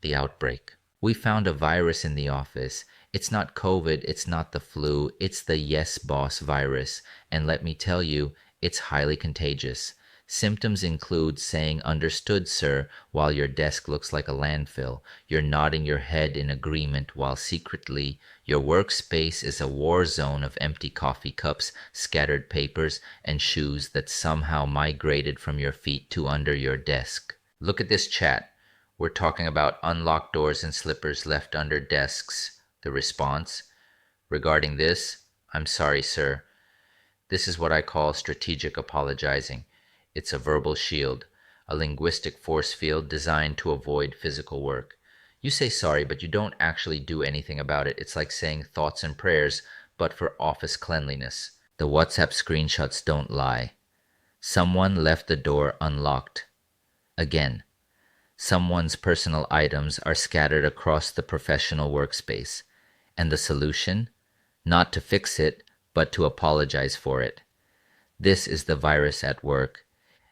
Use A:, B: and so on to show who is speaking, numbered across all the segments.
A: the outbreak. We found a virus in the office. It's not COVID, it's not the flu, it's the yes boss virus. And let me tell you, it's highly contagious. Symptoms include saying understood, sir, while your desk looks like a landfill. You're nodding your head in agreement while secretly your workspace is a war zone of empty coffee cups, scattered papers, and shoes that somehow migrated from your feet to under your desk. Look at this chat. We're talking about unlocked doors and slippers left under desks. The response: regarding this, I'm sorry, sir. This is what I call strategic apologizing. It's a verbal shield, a linguistic force field designed to avoid physical work. You say sorry, but you don't actually do anything about it. It's like saying thoughts and prayers, but for office cleanliness. The WhatsApp screenshots don't lie. Someone left the door unlocked. Again, someone's personal items are scattered across the professional workspace. And the solution? Not to fix it, but to apologize for it. This is the virus at work.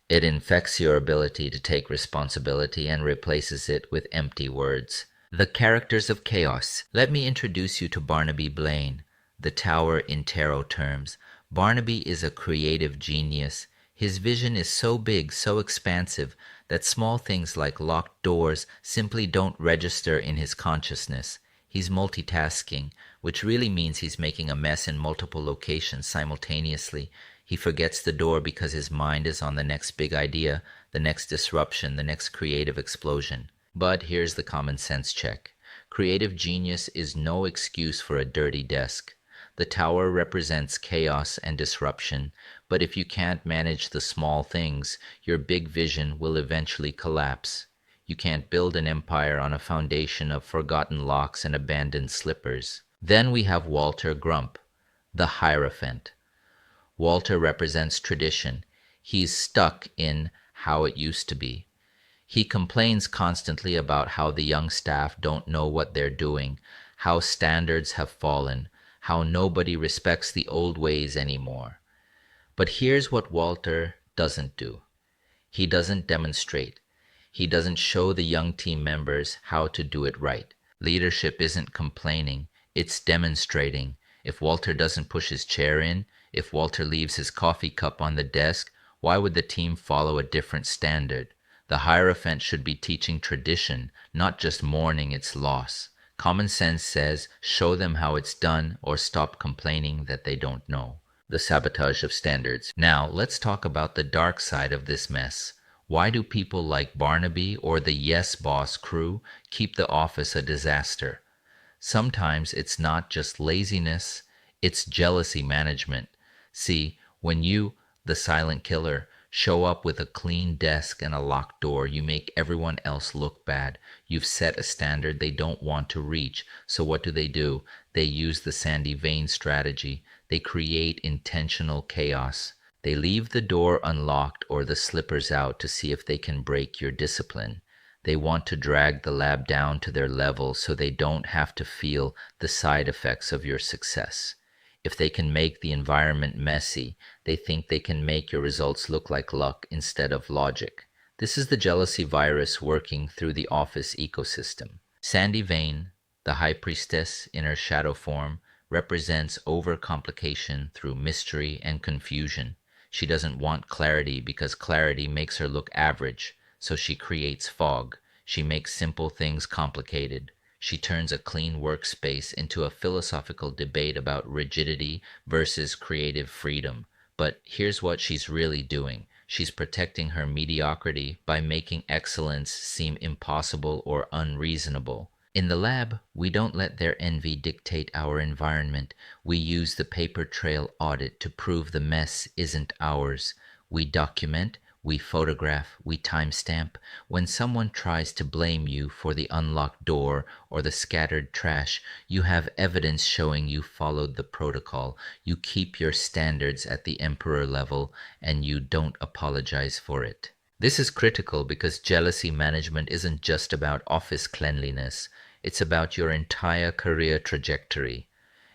A: It infects your ability to take responsibility and replaces it with empty words. The characters of chaos. Let me introduce you to Barnaby Blane, the tower in tarot terms. Barnaby is a creative genius. His vision is so big, so expansive, that small things like locked doors simply don't register in his consciousness. He's multitasking, which really means he's making a mess in multiple locations simultaneously. He forgets the door because his mind is on the next big idea, the next disruption, the next creative explosion. But here's the common sense check. Creative genius is no excuse for a dirty desk. The tower represents chaos and disruption, but if you can't manage the small things, your big vision will eventually collapse. You can't build an empire on a foundation of forgotten locks and abandoned slippers. Then we have Walter Grump, the Hierophant. Walter represents tradition. He's stuck in how it used to be. He complains constantly about how the young staff don't know what they're doing, how standards have fallen, how nobody respects the old ways anymore. But here's what Walter doesn't do. He doesn't demonstrate. He doesn't show the young team members how to do it right. Leadership isn't complaining, it's demonstrating. If Walter doesn't push his chair in, if Walter leaves his coffee cup on the desk, why would the team follow a different standard? The Hierophant should be teaching tradition, not just mourning its loss. Common sense says, show them how it's done or stop complaining that they don't know. The sabotage of standards. Now, let's talk about the dark side of this mess. Why do people like Barnaby or the Yes Boss crew keep the office a disaster? Sometimes it's not just laziness, it's jealousy management. See, when you, the silent killer, show up with a clean desk and a locked door, you make everyone else look bad. You've set a standard they don't want to reach. So what do? They use the Sandy Vane Strategy. They create intentional chaos. They leave the door unlocked or the slippers out to see if they can break your discipline. They want to drag the lab down to their level so they don't have to feel the side effects of your success. If they can make the environment messy, they think they can make your results look like luck instead of logic. This is the jealousy virus working through the office ecosystem. Sandy Vane, the high priestess in her shadow form, represents overcomplication through mystery and confusion. She doesn't want clarity because clarity makes her look average, so she creates fog. She makes simple things complicated. She turns a clean workspace into a philosophical debate about rigidity versus creative freedom. But here's what she's really doing. She's protecting her mediocrity by making excellence seem impossible or unreasonable. In the lab, we don't let their envy dictate our environment. We use the paper trail audit to prove the mess isn't ours. We document, we photograph, we timestamp. When someone tries to blame you for the unlocked door or the scattered trash, you have evidence showing you followed the protocol. You keep your standards at the emperor level and you don't apologize for it. This is critical because jealousy management isn't just about office cleanliness. It's about your entire career trajectory.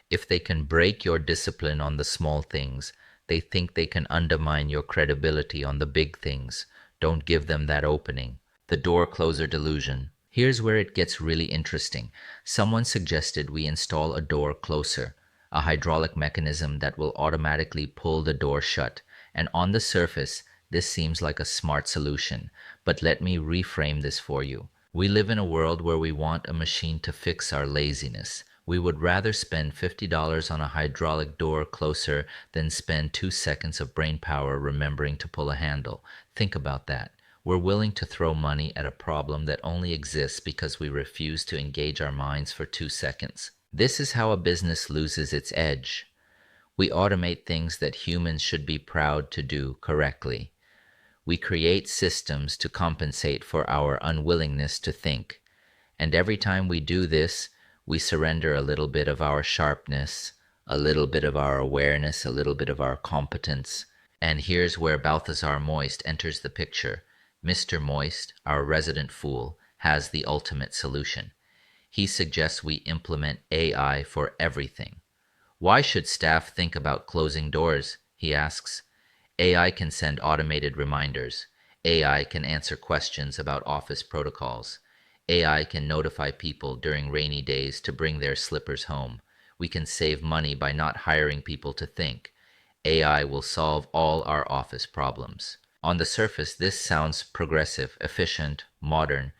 A: If they can break your discipline on the small things, they think they can undermine your credibility on the big things. Don't give them that opening. The door closer delusion. Here's where it gets really interesting. Someone suggested we install a door closer, a hydraulic mechanism that will automatically pull the door shut. And on the surface, this seems like a smart solution. But let me reframe this for you. We live in a world where we want a machine to fix our laziness. We would rather spend $50 on a hydraulic door closer than spend 2 seconds of brain power remembering to pull a handle. Think about that. We're willing to throw money at a problem that only exists because we refuse to engage our minds for 2 seconds. This is how a business loses its edge. We automate things that humans should be proud to do correctly. We create systems to compensate for our unwillingness to think. And every time we do this, we surrender a little bit of our sharpness, a little bit of our awareness, a little bit of our competence. And here's where Balthazar Moist enters the picture. Mr. Moist, our resident fool, has the ultimate solution. He suggests we implement AI for everything. Why should staff think about closing doors? He asks. AI can send automated reminders. AI can answer questions about office protocols. AI can notify people during rainy days to bring their slippers home. We can save money by not hiring people to think. AI will solve all our office problems. On the surface, this sounds progressive, efficient, modern,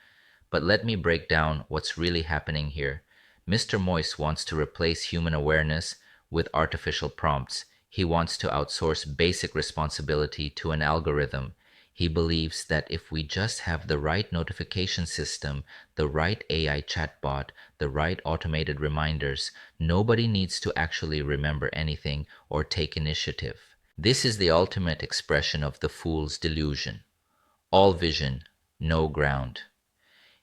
A: but let me break down what's really happening here. Mr. Moist wants to replace human awareness with artificial prompts. He wants to outsource basic responsibility to an algorithm. He believes that if we just have the right notification system, the right AI chatbot, the right automated reminders, nobody needs to actually remember anything or take initiative. This is the ultimate expression of the fool's delusion. All vision, no ground.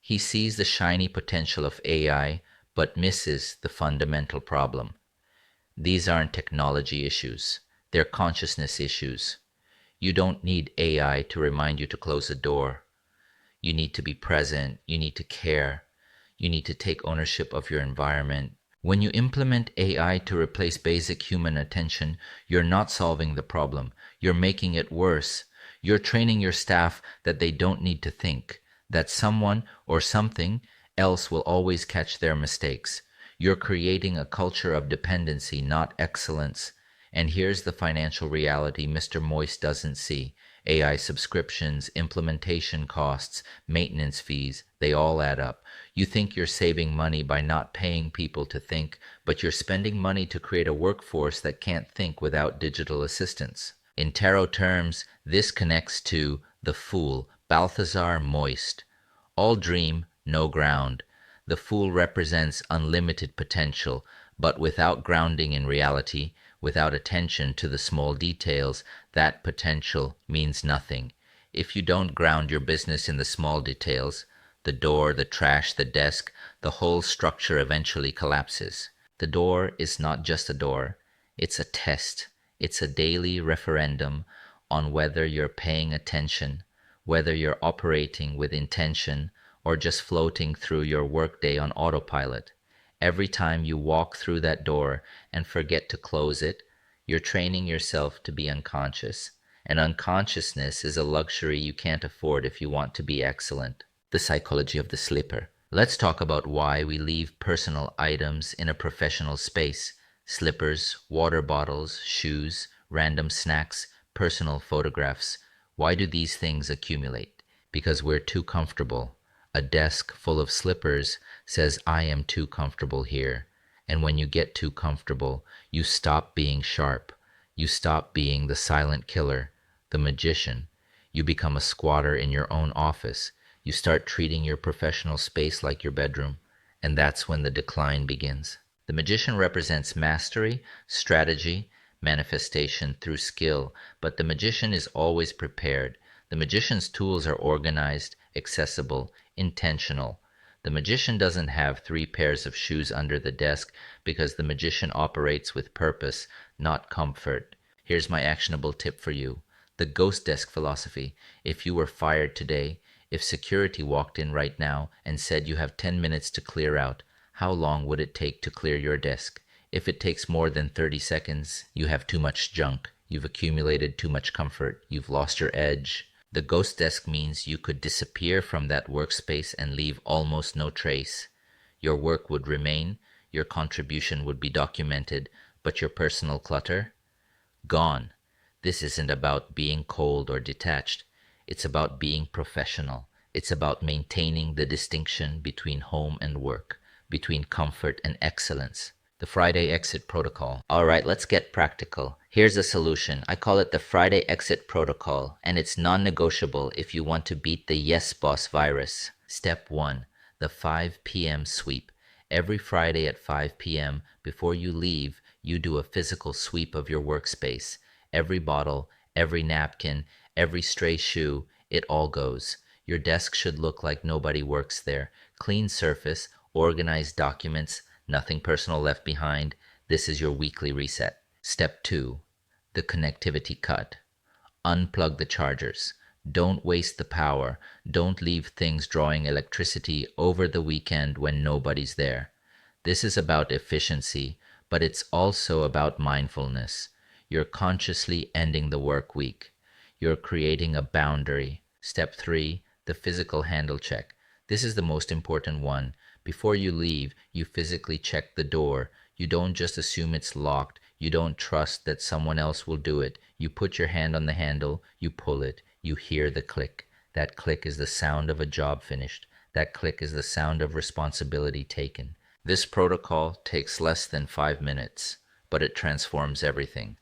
A: He sees the shiny potential of AI, but misses the fundamental problem. These aren't technology issues, they're consciousness issues. You don't need AI to remind you to close a door. You need to be present, you need to care, you need to take ownership of your environment. When you implement AI to replace basic human attention, you're not solving the problem, you're making it worse. You're training your staff that they don't need to think, that someone or something else will always catch their mistakes. You're creating a culture of dependency, not excellence. And here's the financial reality Mr. Moist doesn't see. AI subscriptions, implementation costs, maintenance fees, they all add up. You think you're saving money by not paying people to think, but you're spending money to create a workforce that can't think without digital assistance. In tarot terms, this connects to the fool, Balthazar Moist. All dream, no ground. The fool represents unlimited potential, but without grounding in reality, without attention to the small details, that potential means nothing. If you don't ground your business in the small details, the door, the trash, the desk, the whole structure eventually collapses. The door is not just a door, it's a test. It's a daily referendum on whether you're paying attention, whether you're operating with intention, or just floating through your workday on autopilot. Every time you walk through that door and forget to close it, you're training yourself to be unconscious. And unconsciousness is a luxury you can't afford if you want to be excellent. The psychology of the slipper. Let's talk about why we leave personal items in a professional space. Slippers, water bottles, shoes, random snacks, personal photographs. Why do these things accumulate? Because we're too comfortable. A desk full of slippers says, I am too comfortable here. And when you get too comfortable, you stop being sharp. You stop being the silent killer, the magician. You become a squatter in your own office. You start treating your professional space like your bedroom. And that's when the decline begins. The magician represents mastery, strategy, manifestation through skill, but the magician is always prepared. The magician's tools are organized, accessible, intentional. The magician doesn't have 3 pairs of shoes under the desk because the magician operates with purpose, not comfort. Here's my actionable tip for you. The ghost desk philosophy. If you were fired today, if security walked in right now and said you have 10 minutes to clear out, how long would it take to clear your desk? If it takes more than 30 seconds, you have too much junk. You've accumulated too much comfort. You've lost your edge. The ghost desk means you could disappear from that workspace and leave almost no trace. Your work would remain, your contribution would be documented, but your personal clutter? Gone. This isn't about being cold or detached. It's about being professional. It's about maintaining the distinction between home and work, between comfort and excellence. The Friday exit protocol. All right, let's get practical. Here's a solution. I call it the Friday exit protocol, and it's non-negotiable if you want to beat the yes boss virus. Step 1, the 5 p.m. sweep. Every Friday at 5 p.m., before you leave, you do a physical sweep of your workspace. Every bottle, every napkin, every stray shoe, it all goes. Your desk should look like nobody works there. Clean surface, organized documents, nothing personal left behind. This is your weekly reset. Step 2, the connectivity cut. Unplug the chargers. Don't waste the power. Don't leave things drawing electricity over the weekend when nobody's there. This is about efficiency, but it's also about mindfulness. You're consciously ending the work week. You're creating a boundary. Step 3, the physical handle check. This is the most important one. Before you leave, you physically check the door. You don't just assume it's locked. You don't trust that someone else will do it. You put your hand on the handle, you pull it, you hear the click. That click is the sound of a job finished. That click is the sound of responsibility taken. This protocol takes less than 5 minutes, but it transforms everything.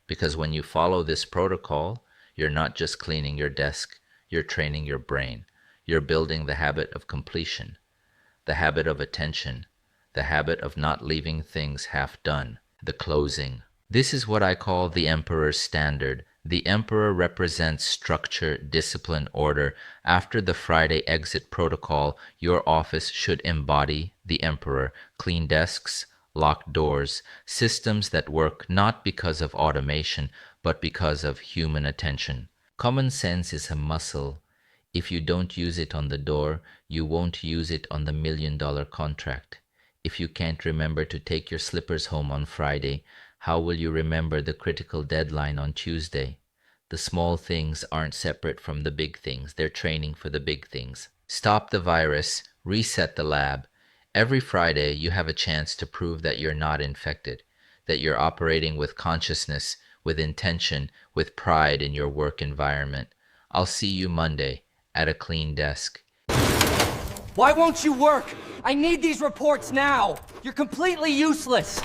A: Because when you follow this protocol, you're not just cleaning your desk, you're training your brain. You're building the habit of completion, the habit of attention, the habit of not leaving things half done, the closing. This is what I call the Emperor's Standard. The Emperor represents structure, discipline, order. After the Friday exit protocol, your office should embody the Emperor. Clean desks, locked doors, systems that work not because of automation, but because of human attention. Common sense is a muscle. If you don't use it on the door, you won't use it on the $1 million contract. If you can't remember to take your slippers home on Friday, how will you remember the critical deadline on Tuesday? The small things aren't separate from the big things. They're training for the big things. Stop the virus. Reset the lab. Every Friday, you have a chance to prove that you're not infected, that you're operating with consciousness, with intention, with pride in your work environment. I'll see you Monday at a clean desk.
B: Why won't you work? I need these reports now! You're completely useless!